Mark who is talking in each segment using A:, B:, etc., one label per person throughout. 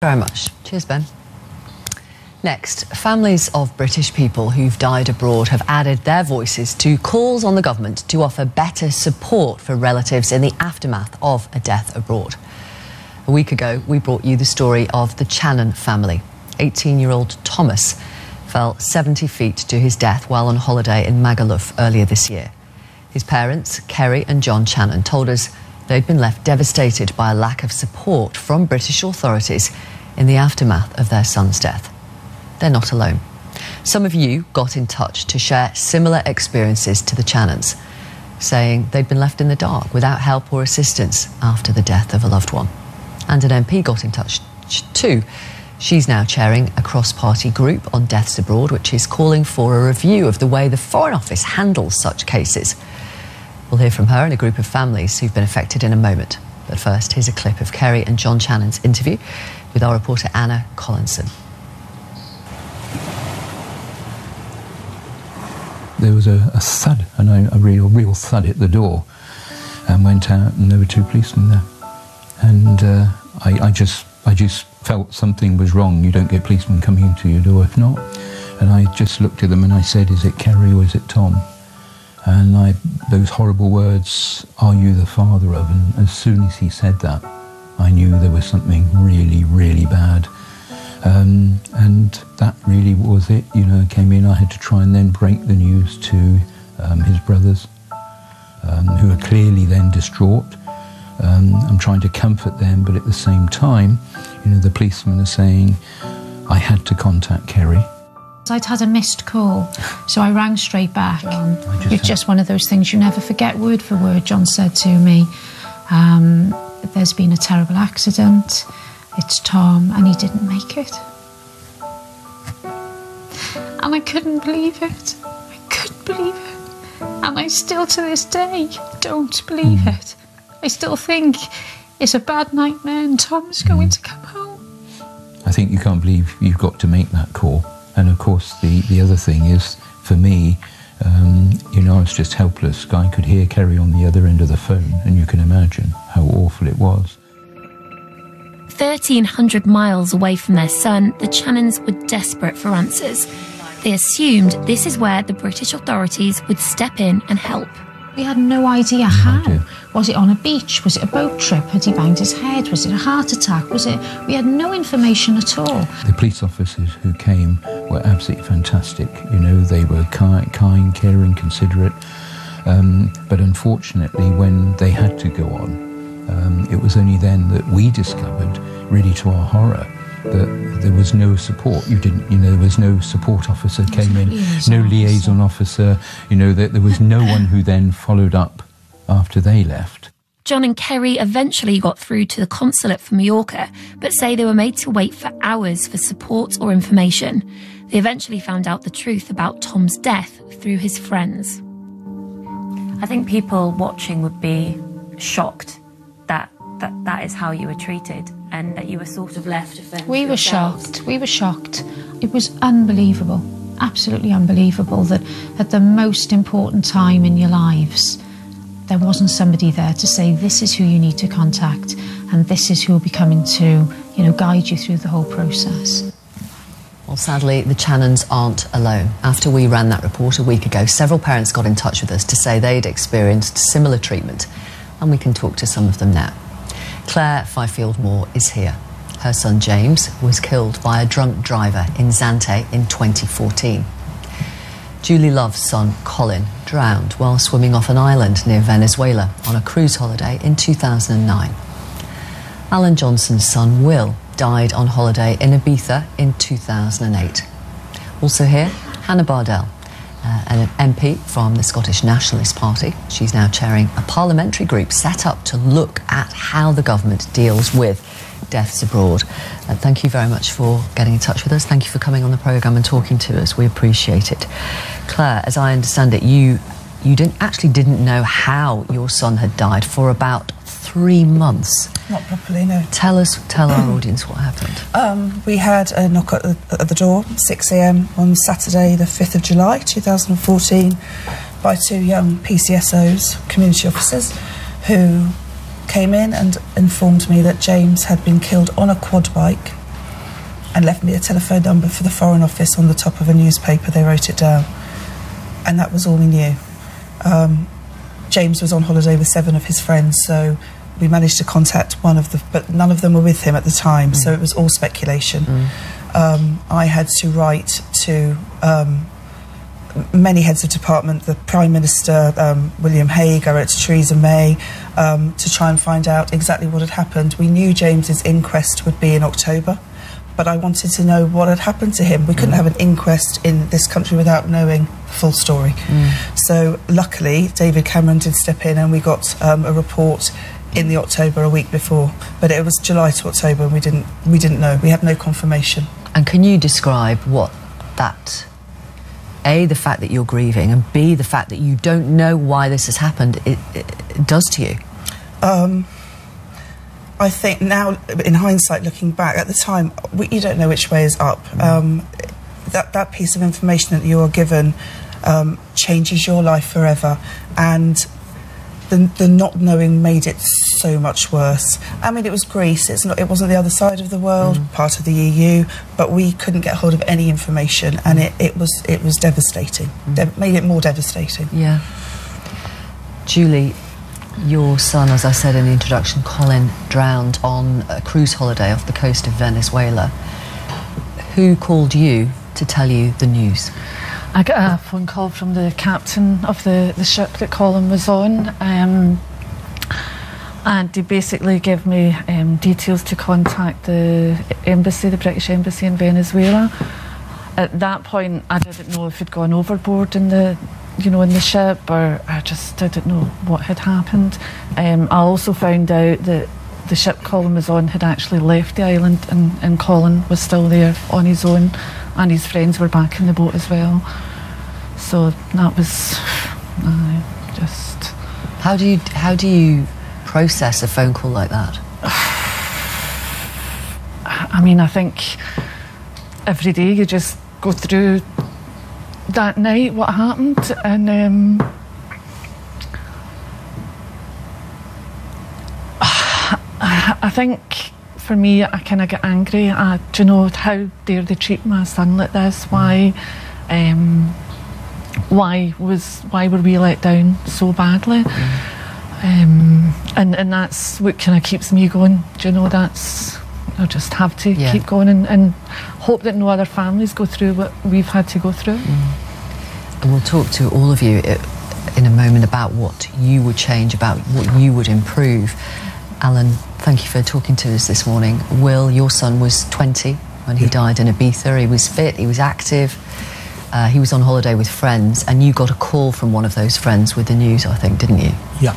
A: Very much. Cheers, Ben. Next, families of British people who've died abroad have added their voices to calls on the government to offer better support for relatives in the aftermath of a death abroad. A week ago, we brought you the story of the Channon family. 18-year-old Thomas fell 70 feet to his death while on holiday in Magaluf earlier this year. His parents, Kerry and John Channon, told us they'd been left devastated by a lack of support from British authorities in the aftermath of their son's death. They're not alone. Some of you got in touch to share similar experiences to the Channons, saying they'd been left in the dark without help or assistance after the death of a loved one. And an MP got in touch too. She's now chairing a cross-party group on deaths abroad, which is calling for a review of the way the Foreign Office handles such cases. We'll hear from her and a group of families who've been affected in a moment. But first, here's a clip of Kerry and John Channon's interview with our reporter Anna Collinson.
B: There was a thud, a real thud at the door, and went out, and there were two policemen there. And I just felt something was wrong. You don't get policemen coming into your door if not. And I just looked at them and I said, "Is it Kerry or is it Tom?" And those horrible words, "Are you the father of?" And as soon as he said that, I knew there was something really, really bad. And that really was it. You know, I came in, I had to try and then break the news to his brothers, who are clearly then distraught. I'm trying to comfort them, but at the same time, you know, the policemen are saying, I had to contact Kerry.
C: I'd had a missed call, so I rang straight back. It's just one of those things you never forget. Word for word, John said to me, there's been a terrible accident. It's Tom, and he didn't make it. And I couldn't believe it. I couldn't believe it. And I still, to this day, don't believe it. I still think it's a bad nightmare and Tom's going to come home.
B: I think you can't believe you've got to make that call. And of course, the other thing is, for me, you know, I was just helpless. I could hear Kerry on the other end of the phone, and you can imagine how awful it was.
D: 1,300 miles away from their son, the Channons were desperate for answers. They assumed this is where the British authorities would step in and help.
C: We had no idea how. Was it on a beach? Was it a boat trip? Had he banged his head? Was it a heart attack? We had no information at all.
B: The police officers who came were absolutely fantastic. You know, they were kind, caring, considerate. But unfortunately, when they had to go on, it was only then that we discovered, really to our horror, that there was no support. There was no support officer came in, no liaison officer, you know, that there was no one who then followed up after they left.
D: John and Kerry eventually got through to the consulate for Mallorca, but say they were made to wait for hours for support or information. They eventually found out the truth about Tom's death through his friends.
E: I think people watching would be shocked that is how you were treated and that you were sort of left to fend for yourselves.
C: We were shocked. It was unbelievable, absolutely unbelievable that at the most important time in your lives, there wasn't somebody there to say, this is who you need to contact and this is who will be coming to, you know, guide you through the whole process.
A: Well, sadly, the Channons aren't alone. After we ran that report a week ago, several parents got in touch with us to say they'd experienced similar treatment, and we can talk to some of them now. Claire Fifield-Moore is here. Her son James was killed by a drunk driver in Zante in 2014. Julie Love's son Colin drowned while swimming off an island near Venezuela on a cruise holiday in 2009. Alan Johnson's son Will died on holiday in Ibiza in 2008. Also here, Hannah Bardell, an MP from the Scottish Nationalist Party. She's now chairing a parliamentary group set up to look at how the government deals with deaths abroad. Thank you very much for getting in touch with us. Thank you for coming on the programme and talking to us. We appreciate it. Claire, as I understand it, you didn't know how your son had died for about 3 months.
F: Not properly, no.
A: Tell our audience what happened.
F: We had a knock at the door, 6 a.m. on Saturday, the 5th of July, 2014, by two young PCSOs, community officers, who came in and informed me that James had been killed on a quad bike and left me a telephone number for the Foreign Office on the top of a newspaper. They wrote it down, and that was all we knew. James was on holiday with 7 of his friends, so we managed to contact one of them, but none of them were with him at the time, so it was all speculation. I had to write to many heads of department, the Prime Minister, William Hague, I wrote to Theresa May, to try and find out exactly what had happened. We knew James's inquest would be in October, but I wanted to know what had happened to him. We couldn't have an inquest in this country without knowing the full story. So luckily, David Cameron did step in, and we got a report in the October a week before, but it was July to October, and we didn't know. We had no confirmation.
A: And can you describe what that, A, the fact that you're grieving, and B, the fact that you don't know why this has happened, it does to you?
F: I think now, in hindsight, looking back, at the time, you don't know which way is up. That piece of information that you are given changes your life forever, and the not knowing made it so much worse. I mean, it was Greece, it wasn't the other side of the world, part of the EU, but we couldn't get hold of any information, and it was devastating. Made it more devastating.
A: Yeah. Julie, your son, as I said in the introduction, Colin, drowned on a cruise holiday off the coast of Venezuela. Who called you to tell you the news?
G: I got a phone call from the captain of the ship that Colin was on, and he basically gave me details to contact the embassy, the British Embassy in Venezuela. At that point, I didn't know if he'd gone overboard in the ship, or I just didn't know what had happened. I also found out that the ship Colin was on had actually left the island, and Colin was still there on his own, and his friends were back in the boat as well. So that was just...
A: How do you process a phone call like that?
G: I mean, I think every day you just go through that night, what happened, and I think for me, I kind of get angry at, how dare they treat my son like this? Why were we let down so badly? And that's what kind of keeps me going. I just have to keep going and hope that no other families go through what we've had to go through.
A: And we'll talk to all of you in a moment about what you would change, about what you would improve. Alan, thank you for talking to us this morning. Will, your son was 20 when he died in Ibiza. He was fit, he was active, he was on holiday with friends, and you got a call from one of those friends with the news, I think, didn't you?
H: Yeah.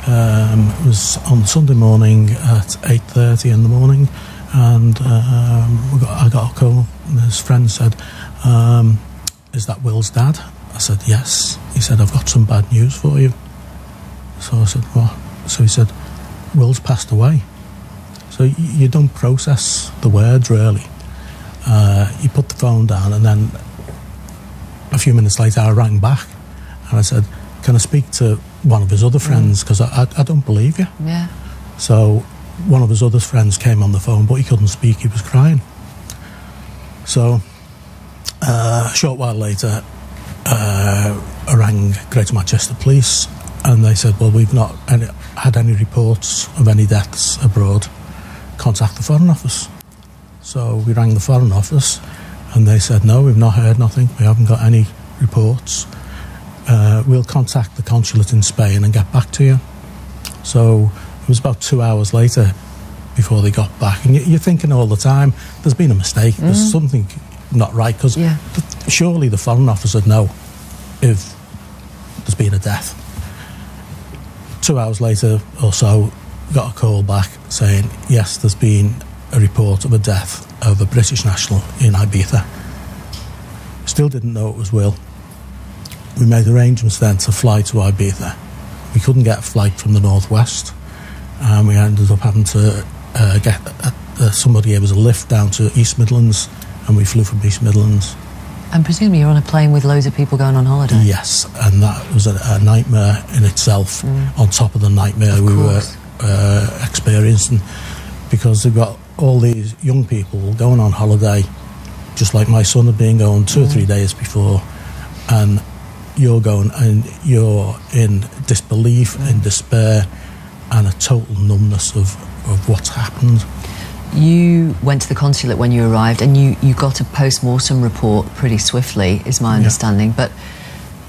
H: It was on Sunday morning at 8:30 in the morning, and I got a call, and his friend said, "Is that Will's dad?" I said, "Yes." He said, "I've got some bad news for you." So I said, "What?" So he said, "Will's passed away." So you don't process the words, really. You put the phone down, and then a few minutes later I rang back, and I said, "Can I speak to one of his other friends, because I don't believe you."
A: Yeah.
H: So one of his other friends came on the phone, but he couldn't speak, he was crying. So a short while later I rang Greater Manchester Police, and they said, "Well, we've not had any reports of any deaths abroad. Contact the Foreign Office." So we rang the Foreign Office, and they said, "No, we've not heard nothing, we haven't got any reports. We'll contact the consulate in Spain and get back to you." So it was about 2 hours later before they got back, and you're thinking all the time, there's been a mistake, there's something not right, because surely the Foreign Office would know if there's been a death. 2 hours later or so, got a call back saying, yes, there's been a report of a death of a British national in Ibiza. Still didn't know it was Will. We made arrangements then to fly to Ibiza. We couldn't get a flight from the northwest, and we ended up having to get somebody gave us a lift down to East Midlands, and we flew from East Midlands.
A: And presumably you're on a plane with loads of people going on holiday.
H: Yes, and that was a nightmare in itself, on top of the nightmare we were experiencing, because they've got all these young people going on holiday, just like my son had been going 2 or 3 days before, and you're going and you're in disbelief, in despair, and a total numbness of what's happened.
A: You went to the consulate when you arrived, and you got a post-mortem report pretty swiftly, is my understanding, but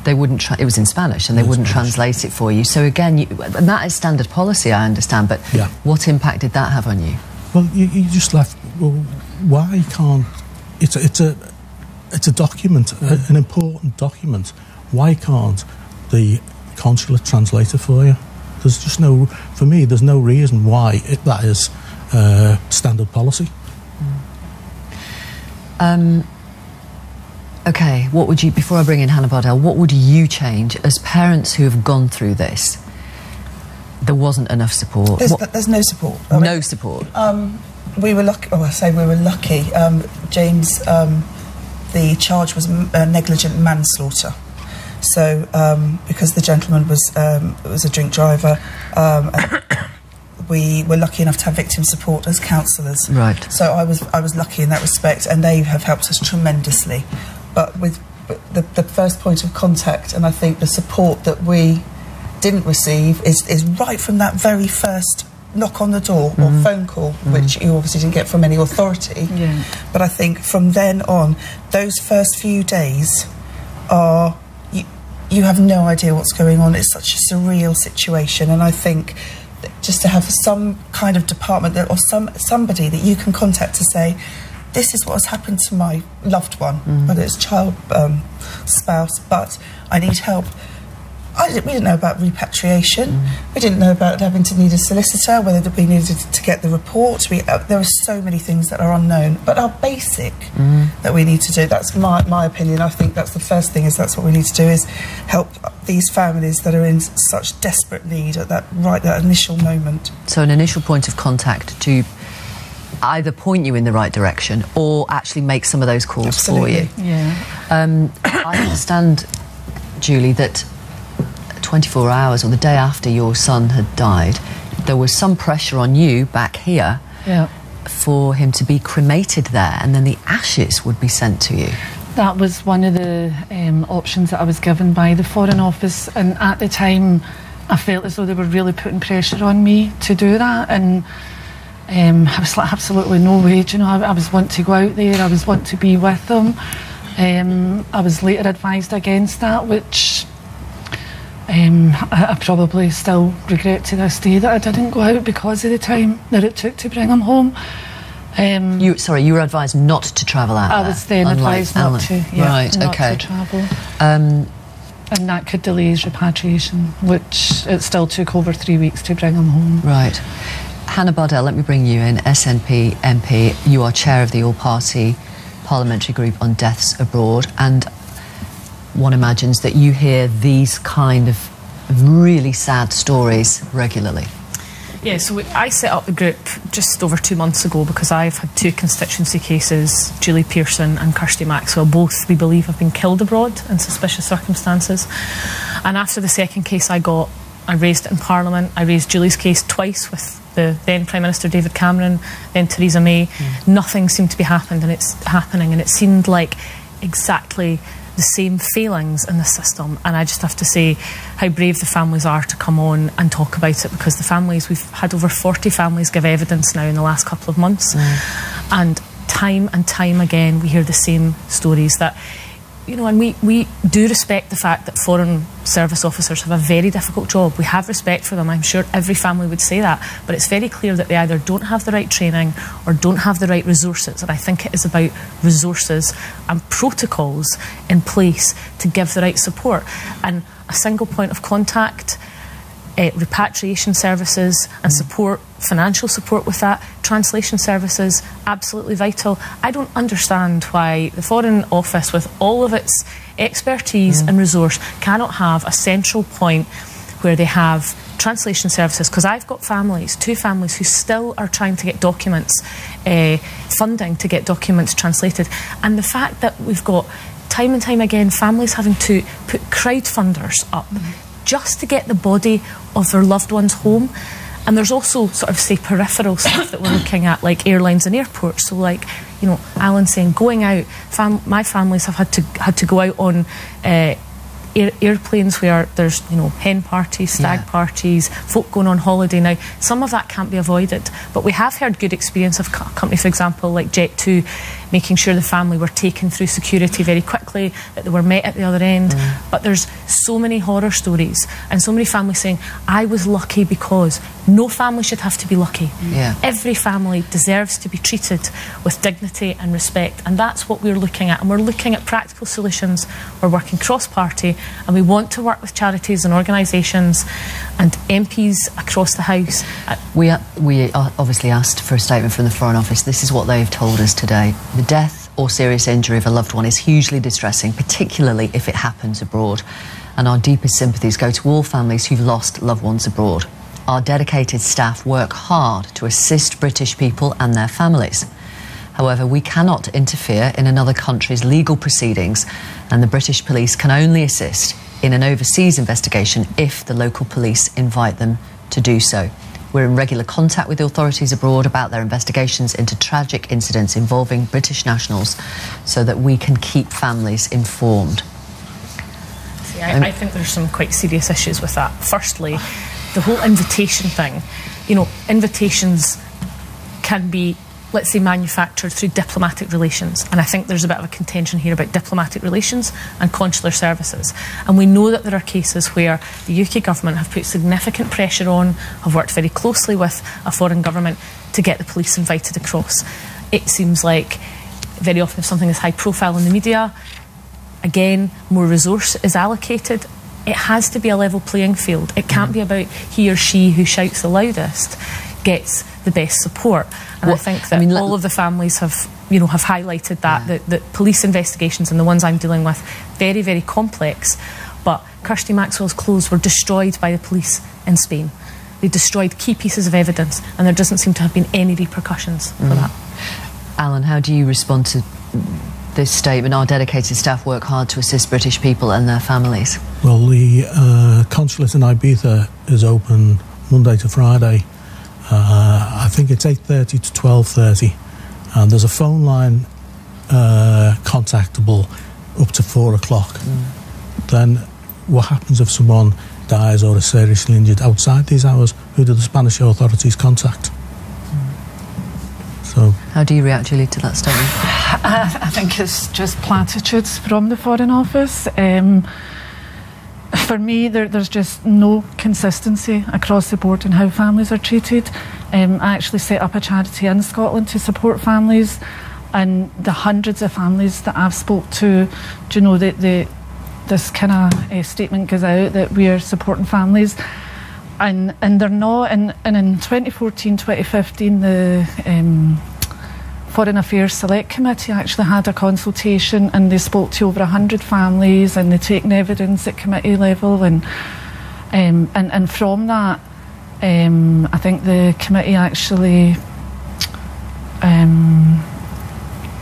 A: they wouldn't. It was in Spanish, and they wouldn't translate it for you. So again, and that is standard policy, I understand. But what impact did that have on you?
H: Well, you just left. Well, why can't? It's a document, an important document. Why can't the consulate translate it for you? There's just no. For me, there's no reason why that is standard policy.
A: Okay, what would you, before I bring in Hannah Bardell, what would you change as parents who have gone through this? There wasn't enough support.
F: There's no support.
A: No support.
F: We were lucky. Oh, I say we were lucky. James, the charge was negligent manslaughter. So, because the gentleman was a drink driver, we were lucky enough to have victim support as counsellors.
A: Right.
F: So I was lucky in that respect, and they have helped us tremendously. But with the first point of contact, and I think the support that we didn't receive is right from that very first knock on the door or phone call, which you obviously didn't get from any authority.
G: Yeah.
F: But I think from then on, those first few days are... You have no idea what's going on. It's such a surreal situation, and I think just to have some kind of department or somebody that you can contact to say, this is what has happened to my loved one, whether it's child, spouse, but I need help. We didn't know about repatriation. We didn't know about having to need a solicitor, whether we needed to get the report. There are so many things that are unknown, but are basic that we need to do. That's my opinion. I think that's the first thing, is that's what we need to do, is help these families that are in such desperate need at that initial moment. So
A: an initial point of contact to either point you in the right direction or actually make some of those calls for you.
G: Yeah.
A: I understand, Julie, that 24 hours or the day after your son had died, there was some pressure on you back here for him to be cremated there, and then the ashes would be sent to you.
G: That was one of the options that I was given by the Foreign Office, and at the time I felt as though they were really putting pressure on me to do that, and I was like, absolutely no way, you know, I was want to go out there, I was want to be with them. I was later advised against that, which I probably still regret to this day that I didn't go out because of the time that it took to bring him home.
A: You were advised not to travel out
G: I
A: there?
G: was then advised not to, not to travel. And that could delay his repatriation, which it still took over 3 weeks to bring him home.
A: Right. Hannah Bardell, let me bring you in, SNP MP. You are chair of the all-party parliamentary group on deaths abroad, and one imagines that you hear these kind of really sad stories regularly.
I: Yeah, so I set up the group just over 2 months ago because I've had 2 constituency cases, Julie Pearson and Kirsty Maxwell, both we believe have been killed abroad in suspicious circumstances. And after the second case I raised it in Parliament. I raised Julie's case twice with the then Prime Minister David Cameron, then Theresa May. Nothing seemed to be happening, and it seemed like exactly the same failings in the system. And I just have to say how brave the families are to come on and talk about it, because the families, we've had over 40 families give evidence now in the last couple of months, and time again we hear the same stories that, you know, and we do respect the fact that foreign service officers have a very difficult job. We have respect for them. I'm sure every family would say that. But it's very clear that they either don't have the right training or don't have the right resources. And I think it is about resources and protocols in place to give the right support. And a single point of contact, repatriation services and support, financial support with that, translation services, absolutely vital. I don't understand why the Foreign Office, with all of its expertise and resource, cannot have a central point where they have translation services, because I've got families, 2 families, who still are trying to get documents, funding to get documents translated. And the fact that we've got, time and time again, families having to put crowdfunders up just to get the body of their loved ones home. And there's also sort of, say, peripheral stuff that we're looking at, like airlines and airports. So, like, you know, Alan saying, going out, my families have had to go out on airplanes where there's, you know, hen parties, stag parties, folk going on holiday. Now, some of that can't be avoided, but we have heard good experience of company, for example, like Jet2, making sure the family were taken through security very quickly, that they were met at the other end. But there's so many horror stories and so many families saying, I was lucky because. No family should have to be lucky. Every family deserves to be treated with dignity and respect, and that's what we're looking at. And we're looking at practical solutions. We're working cross-party, and we want to work with charities and organisations and MPs across the House.
A: We are obviously asked for a statement from the Foreign Office. This is what they've told us today. The death or serious injury of a loved one is hugely distressing, particularly if it happens abroad. And our deepest sympathies go to all families who've lost loved ones abroad. Our dedicated staff work hard to assist British people and their families. However, we cannot interfere in another country's legal proceedings, and the British police can only assist in an overseas investigation if the local police invite them to do so. We're in regular contact with the authorities abroad about their investigations into tragic incidents involving British nationals so that we can keep families informed.
I: See, I think there's some quite serious issues with that. Firstly, the whole invitation thing. You know, invitations can be, let's say, manufactured through diplomatic relations. And I think there's a bit of a contention here about diplomatic relations and consular services. And we know that there are cases where the UK government have put significant pressure on, have worked very closely with a foreign government to get the police invited across. It seems like very often if something is high profile in the media, again, more resource is allocated. It has to be a level playing field. It can't be about he or she who shouts the loudest gets the best support. And I think that all of the families have, you know, have highlighted that police investigations, and the ones I'm dealing with, very, very complex. But Kirsty Maxwell's clothes were destroyed by the police in Spain. They destroyed key pieces of evidence, and there doesn't seem to have been any repercussions for that.
A: Alan, how do you respond to this statement? Our dedicated staff work hard to assist British people and their families.
H: Well, the consulate in Ibiza is open Monday to Friday. I think it's 8:30 to 12:30, and there's a phone line contactable up to 4 o'clock. Then what happens if someone dies or is seriously injured outside these hours? Who do the Spanish authorities contact? So,
A: how do you react, Julie, to that statement?
G: I think it's just platitudes from the Foreign Office. For me, there's just no consistency across the board in how families are treated. I actually set up a charity in Scotland to support families, and the hundreds of families that I've spoke to, do you know, this kind of statement goes out that we are supporting families, and they're not. And in 2014, 2015, the Foreign Affairs Select Committee actually had a consultation, and they spoke to over 100 families, and they taken evidence at committee level, and from that, I think the committee actually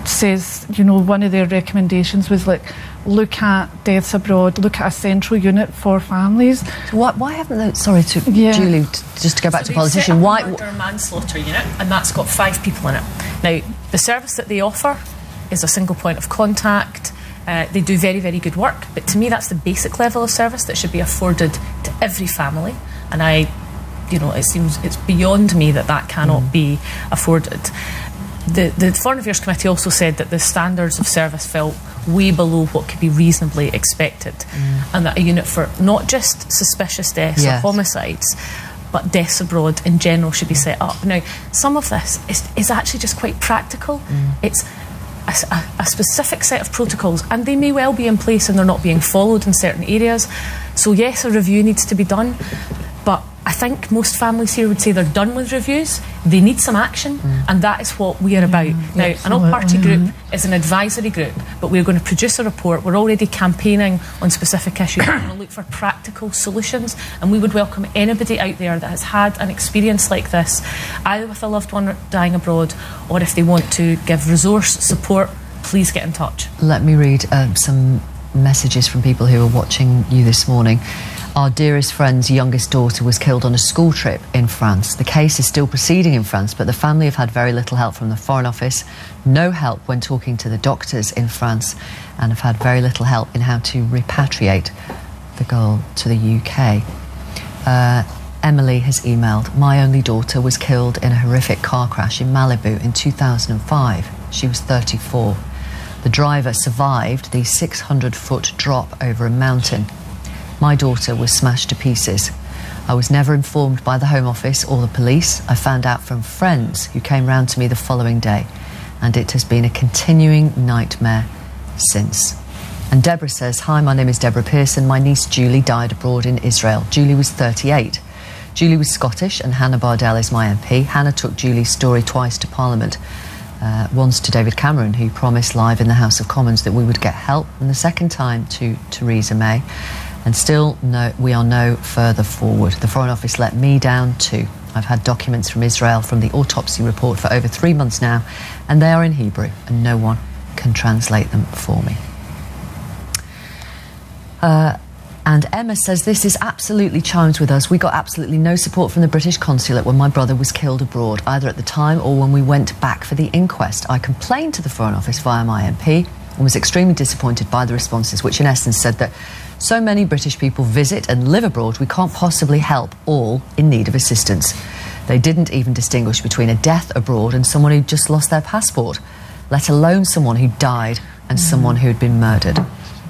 G: says, you know, one of their recommendations was like, look at deaths abroad, look at a central unit for families.
A: So why haven't they, sorry to Julie, just to go back to politician, why
I: murder manslaughter unit, and that's got 5 people in it. Now, the service that they offer is a single point of contact. They do very, very good work, but to me that's the basic level of service that should be afforded to every family, and you know, it seems it's beyond me that cannot be afforded. The Foreign Affairs Committee also said that the standards of service fell way below what could be reasonably expected, and that a unit for not just suspicious deaths or homicides, but deaths abroad in general should be set up. Now, some of this is actually just quite practical. It's a specific set of protocols, and they may well be in place and they're not being followed in certain areas. So yes, a review needs to be done, but I think most families here would say they're done with reviews. They need some action, and that is what we are about. Now, an all-party group is an advisory group, but we're going to produce a report. We're already campaigning on specific issues. We're going to look for practical solutions, and we would welcome anybody out there that has had an experience like this, either with a loved one dying abroad, or if they want to give resource support, please get in touch.
A: Let me read some messages from people who are watching you this morning. Our dearest friend's youngest daughter was killed on a school trip in France. The case is still proceeding in France, but the family have had very little help from the Foreign Office, no help when talking to the doctors in France, and have had very little help in how to repatriate the girl to the UK. Emily has emailed, my only daughter was killed in a horrific car crash in Malibu in 2005. She was 34. The driver survived the 600-foot drop over a mountain. My daughter was smashed to pieces. I was never informed by the Home Office or the police. I found out from friends who came round to me the following day, and it has been a continuing nightmare since. And Deborah says, hi, my name is Deborah Pearson. My niece Julie died abroad in Israel. Julie was 38. Julie was Scottish, and Hannah Bardell is my MP. Hannah took Julie's story twice to Parliament. Once to David Cameron, who promised live in the House of Commons that we would get help, and the second time to Theresa May. And still, we are no further forward. The Foreign Office let me down too. I've had documents from Israel from the autopsy report for over 3 months now, and they are in Hebrew, and no one can translate them for me. And Emma says, this is absolutely chimes with us. We got absolutely no support from the British consulate when my brother was killed abroad, either at the time or when we went back for the inquest. I complained to the Foreign Office via my MP and was extremely disappointed by the responses, which in essence said that so many British people visit and live abroad, we can't possibly help all in need of assistance. They didn't even distinguish between a death abroad and someone who'd just lost their passport, let alone someone who died and someone who'd been murdered.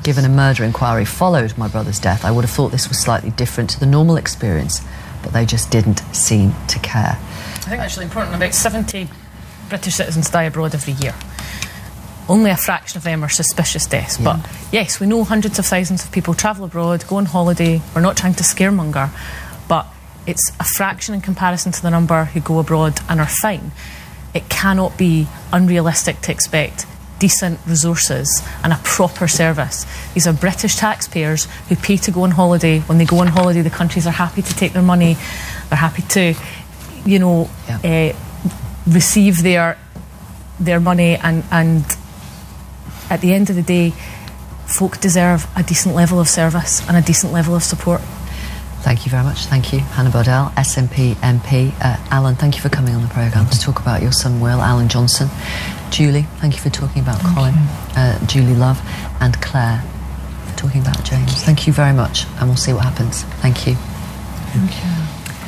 A: Given a murder inquiry followed my brother's death, I would have thought this was slightly different to the normal experience, but they just didn't seem to care.
I: I think actually important, about 70 British citizens die abroad every year. Only a fraction of them are suspicious deaths. Yeah. But yes, we know hundreds of thousands of people travel abroad, go on holiday. We're not trying to scaremonger, but it's a fraction in comparison to the number who go abroad and are fine. It cannot be unrealistic to expect decent resources and a proper service. These are British taxpayers who pay to go on holiday. When they go on holiday, the countries are happy to take their money. They're happy to, you know, receive their money, and at the end of the day, folk deserve a decent level of service and a decent level of support.
A: Thank you very much. Thank you, Hannah Bardell, SNP MP. Alan, thank you for coming on the programme to talk about your son Will, Alan Johnson. Julie, thank you for talking about Colin. Julie Love, and Claire for talking about James. Thank you very much, and we'll see what happens. Thank you.
G: Thank you.